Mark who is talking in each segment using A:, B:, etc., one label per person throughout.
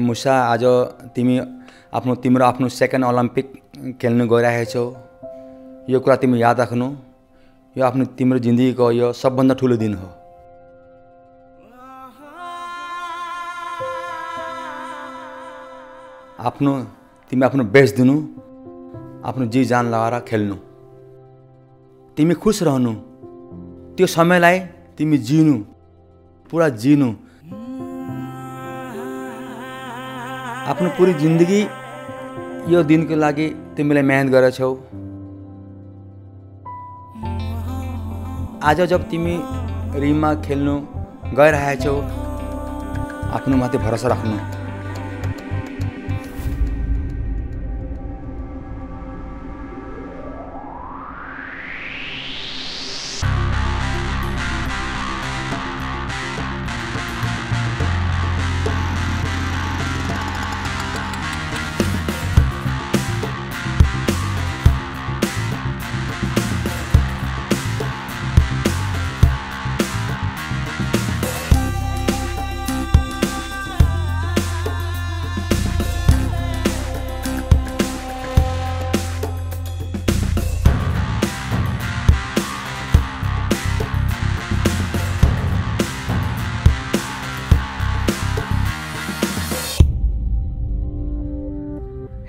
A: मुसा आज तिम्रो आफ्नो सेकेन्ड ओलम्पिक खेल्न गइरहेछौ। यो कुरा तिमी याद राख्नु। यो तिम्रो जिन्दगीको यो सबभन्दा ठुलो दिन हो। तिमी आफ्नो बेस्ट दिनु, आफ्नो जी जान लगाएर खेल्नु। तिमी खुश रहनु, त्यो समयलाई तिमी जिनु, पुरा जिनु। आफ्नो पुरी जिन्दगी यो दिनको लागि तिमीले मेहनत गरेछौ। आज जब तिमी रिममा खेल्नु गइरहेछौ, आफ्नो माथि भरोसा राख्नु।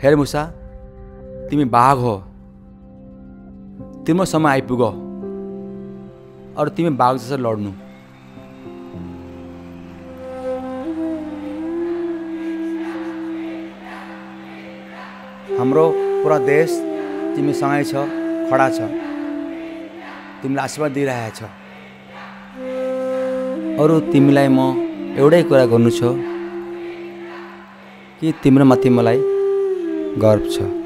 A: हेर मुसा, तिमी बाघ हो। तिम्रो समय आइपुग्यो और तिमी बाघ जसरी लड्नु। हाम्रो पुरा देश तिमीसँगै छ, खडा छ, तिमीलाई आशीर्वाद दिइरहेछ। अरू तिमीलाई म एउटै कुरा गर्नु छ कि तिम्रो माथि मलाई गर्व छ।